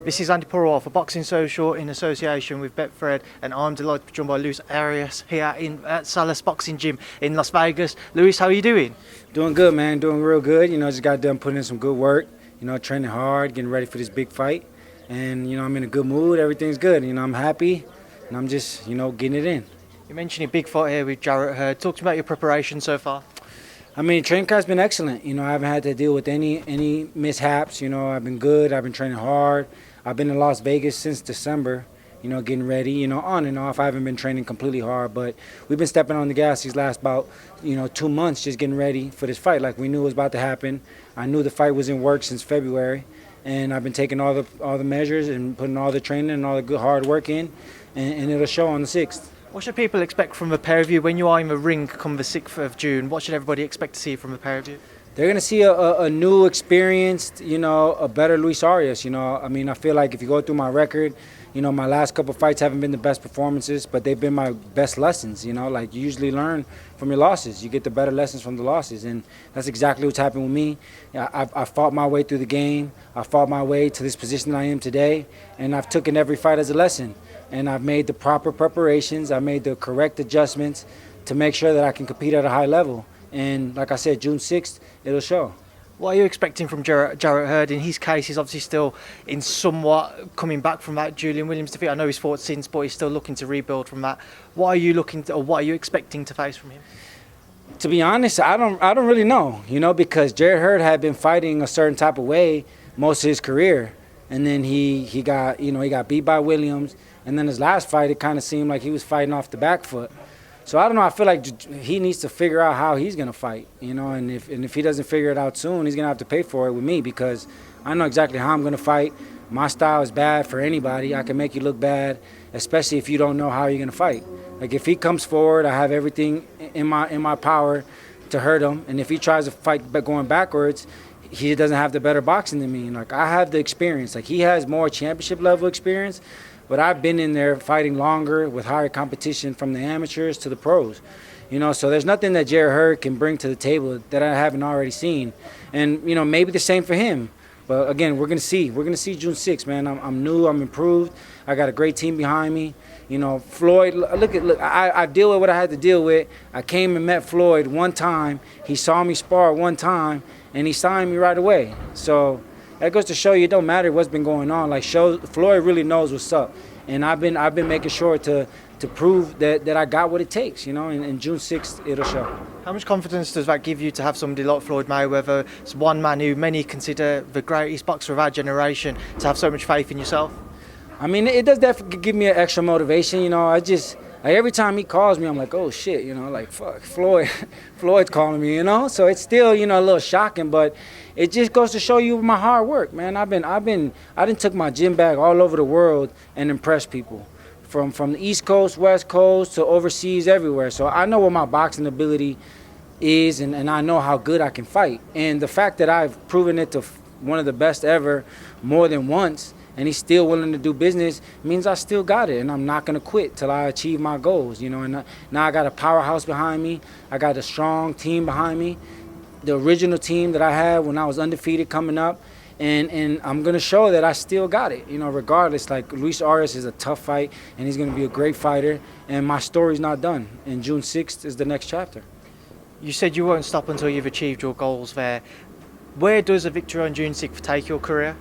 This is Andi Purewal for Boxing Social in association with Betfred, and I'm delighted to be joined by Luis Arias here at Salas Boxing Gym in Las Vegas. Luis, how are you doing? Doing good, man. Doing real good. Just got done putting in some good work. Training hard, getting ready for this big fight. And, I'm in a good mood. Everything's good. I'm happy, and I'm just, getting it in. You mentioned a big fight here with Jarrett Hurd. Talk to me about your preparation so far. Training camp's been excellent. I haven't had to deal with any mishaps. I've been good. I've been training hard. I've been in Las Vegas since December, getting ready, on and off. I haven't been training completely hard, but we've been stepping on the gas these last about, 2 months just getting ready for this fight. Like we knew it was about to happen. I knew the fight was in work since February, and I've been taking all the measures and putting all the training and all the good hard work in, and it'll show on the 6th. What should people expect from the pair-of-view when you are in the ring come the 6th of June? What should everybody expect to see from the pair-of-view? They're going to see a new, experienced, a better Luis Arias. I feel like if you go through my record, my last couple fights haven't been the best performances, but they've been my best lessons. Like you usually learn from your losses. You get the better lessons from the losses, and that's exactly what's happened with me. I fought my way through the game. I fought my way to this position I am today, and I've taken every fight as a lesson. And I've made the proper preparations. I made the correct adjustments to make sure that I can compete at a high level. And like I said, June 6th, it'll show. What are you expecting from Jarrett Hurd? In his case, he's obviously still in somewhat coming back from that Julian Williams defeat. I know he's fought since, but he's still looking to rebuild from that. What are you what are you expecting to face from him? To be honest, I don't really know. Because Jarrett Hurd had been fighting a certain type of way most of his career, and then he got beat by Williams, and then his last fight it kind of seemed like he was fighting off the back foot. So I don't know. I feel like he needs to figure out how he's gonna fight, and if he doesn't figure it out soon, he's gonna have to pay for it with me because I know exactly how I'm gonna fight. My style is bad for anybody. I can make you look bad, especially if you don't know how you're gonna fight. Like if he comes forward, I have everything in my power to hurt him, and if he tries to fight going backwards, he doesn't have the better boxing than me. Like I have the experience. Like he has more championship level experience. But I've been in there fighting longer with higher competition from the amateurs to the pros. So there's nothing that Jarrett Hurd can bring to the table that I haven't already seen. And, maybe the same for him. But, again, we're going to see. We're going to see June 6th, man. I'm new. I'm improved. I got a great team behind me. Floyd, look, I deal with what I had to deal with. I came and met Floyd one time. He saw me spar one time, and he signed me right away. So that goes to show you it don't matter what's been going on. Like Floyd really knows what's up, and I've been making sure to prove that I got what it takes. And June 6th it'll show. How much confidence does that give you to have somebody like Floyd Mayweather, it's one man who many consider the greatest boxer of our generation, to have so much faith in yourself? It does definitely give me an extra motivation. Every time he calls me, I'm like, oh shit, like fuck, Floyd's calling me, So it's still, a little shocking, but it just goes to show you my hard work, man. I done took my gym bag all over the world and impressed people, from the East Coast, West Coast to overseas, everywhere. So I know what my boxing ability is, and I know how good I can fight. And the fact that I've proven it to one of the best ever more than once, and he's still willing to do business, means I still got it, and I'm not going to quit till I achieve my goals, and now I got a powerhouse behind me. I got a strong team behind me, the original team that I had when I was undefeated coming up, and I'm going to show that I still got it, regardless. Like, Luis Arias is a tough fight, and he's going to be a great fighter, and my story's not done, and June 6th is the next chapter. You said you won't stop until you've achieved your goals there. Where does a victory on June 6th take your career?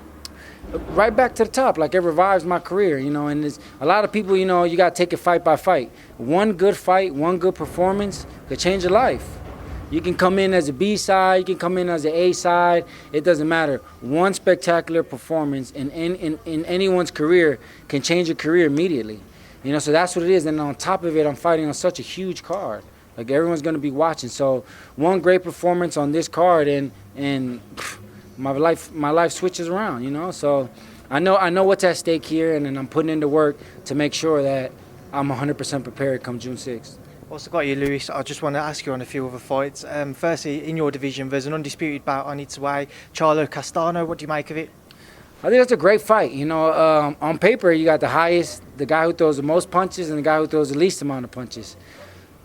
Right back to the top. Like, it revives my career, and it's, a lot of people, you got to take it fight by fight. One good fight, one good performance could change your life. You can come in as a B side, you can come in as an A side, it doesn't matter. One spectacular performance in anyone's career can change your career immediately. So that's what it is, and on top of it, I'm fighting on such a huge card. Like, everyone's going to be watching. So one great performance on this card, and my life switches around, So I know what's at stake here, and I'm putting in the work to make sure that I'm 100% prepared come June 6th. Also got you, Luis. I just want to ask you on a few other fights. Firstly, in your division, there's an undisputed bout on its way. Charlo, Castano, what do you make of it? I think that's a great fight. On paper, you got the guy who throws the most punches and the guy who throws the least amount of punches.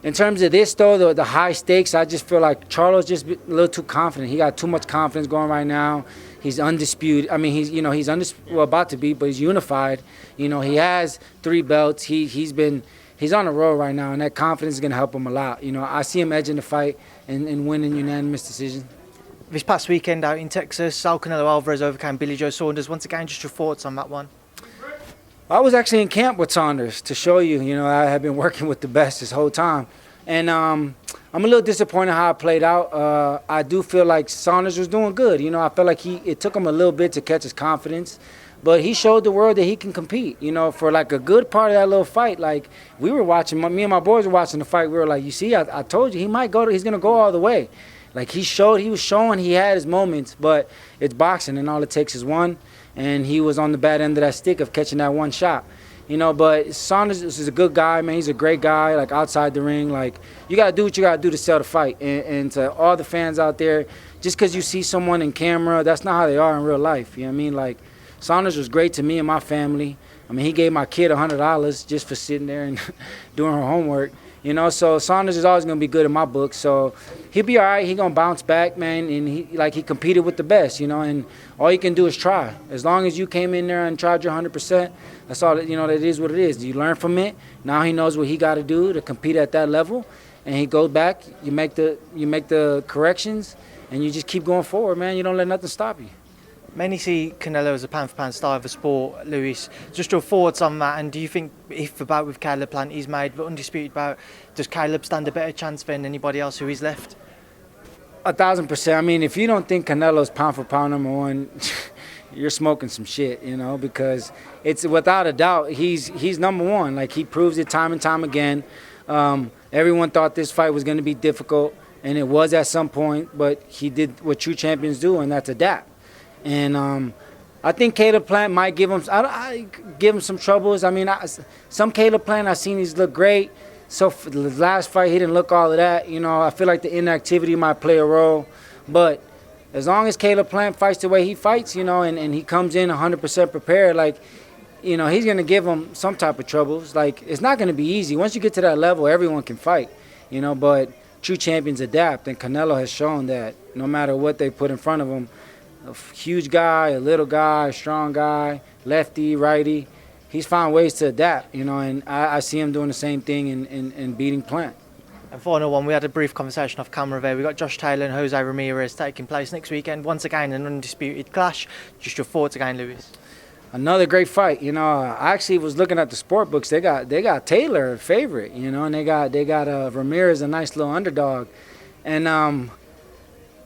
In terms of this, though, the high stakes, I just feel like Charlo's just a little too confident. He got too much confidence going right now. He's undisputed. I mean, he's about to be, but he's unified. He has 3 belts. He's on a roll right now, and that confidence is going to help him a lot. I see him edging the fight and winning unanimous decision. This past weekend out in Texas, Canelo Alvarez overcame Billy Joe Saunders. Once again, just your thoughts on that one? I was actually in camp with Saunders to show you. I have been working with the best this whole time. And I'm a little disappointed how it played out. I do feel like Saunders was doing good. I felt like it took him a little bit to catch his confidence. But he showed the world that he can compete, for like a good part of that little fight. Like, we were watching, me and my boys were watching the fight. We were like, you see, I told you, he's going to go all the way. Like, he was showing he had his moments, but it's boxing and all it takes is one. And he was on the bad end of that stick of catching that one shot. But Saunders is a good guy, man. He's a great guy, like, outside the ring. Like, you got to do what you got to do to sell the fight. And to all the fans out there, just because you see someone in camera, that's not how they are in real life. You know what I mean? Like, Saunders was great to me and my family. I mean, he gave my kid $100 just for sitting there and doing her homework. So Saunders is always going to be good in my book. So he'll be all right. He's going to bounce back, man. And he competed with the best, and all you can do is try. As long as you came in there and tried your 100%, that's all, that is what it is. You learn from it. Now he knows what he got to do to compete at that level. And he goes back, you make the corrections, and you just keep going forward, man. You don't let nothing stop you. Many see Canelo as a pound-for-pound star of the sport, Luis. Just your thoughts on that, and do you think if the bout with Caleb Plant is made, the undisputed bout, does Caleb stand a better chance than anybody else who is left? 1,000%. I mean, if you don't think Canelo's pound-for-pound #1, you're smoking some shit, because it's without a doubt, he's #1. Like, he proves it time and time again. Everyone thought this fight was going to be difficult, and it was at some point, but he did what true champions do, and that's adapt. And I think Caleb Plant might give him some troubles. I mean, some Caleb Plant I've seen he's look great. So for the last fight, he didn't look all of that. I feel like the inactivity might play a role. But as long as Caleb Plant fights the way he fights, and he comes in 100% prepared, like, he's going to give him some type of troubles. Like, it's not going to be easy. Once you get to that level, everyone can fight, but true champions adapt. And Canelo has shown that no matter what they put in front of him, a huge guy, a little guy, a strong guy, lefty, righty, he's found ways to adapt, and I see him doing the same thing in beating Plant. And final one, we had a brief conversation off camera there. We got Josh Taylor and Jose Ramirez taking place next weekend. Once again, an undisputed clash. Just your thoughts again, Luis. Another great fight. I actually was looking at the sport books. They got Taylor a favorite, and they got Ramirez a nice little underdog, and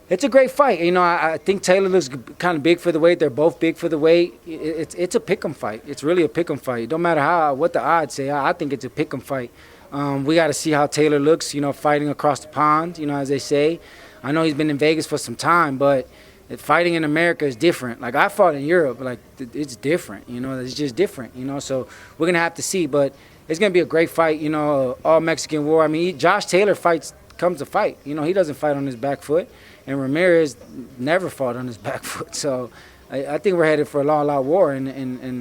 it's a great fight. I think Taylor looks kind of big for the weight. They're both big for the weight. It's a pick'em fight. It's really a pick'em fight. Don't matter what the odds say. I think it's a pick'em fight. We got to see how Taylor looks, fighting across the pond, as they say. I know he's been in Vegas for some time, but fighting in America is different. Like, I fought in Europe, like, it's different, it's just different, so we're going to have to see. But it's going to be a great fight, all Mexican war. I mean, Josh Taylor comes to fight. He doesn't fight on his back foot. And Ramirez never fought on his back foot. So I think we're headed for a long war, and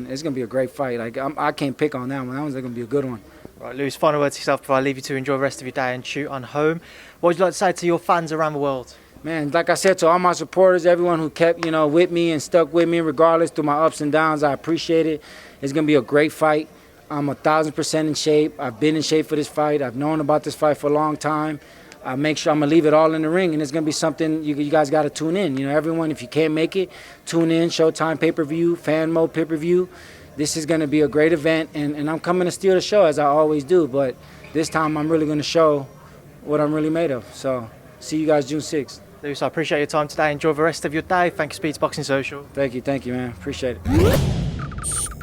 it's going to be a great fight. Like, I can't pick on that one. That one's going to be a good one. Right, Luis, final words to yourself before I leave you to enjoy the rest of your day and shoot on home. What would you like to say to your fans around the world? Man, like I said, to all my supporters, everyone who kept, with me and stuck with me regardless through my ups and downs, I appreciate it. It's going to be a great fight. I'm 1,000% in shape. I've been in shape for this fight. I've known about this fight for a long time. I make sure I'm going to leave it all in the ring, and it's going to be something you guys got to tune in. Everyone, if you can't make it, tune in, Showtime pay-per-view, fan mode pay-per-view. This is going to be a great event, and I'm coming to steal the show as I always do, but this time I'm really going to show what I'm really made of. So see you guys June 6th. Luis, I appreciate your time today. Enjoy the rest of your day. Thank you, Speeds Boxing Social. Thank you, man. Appreciate it.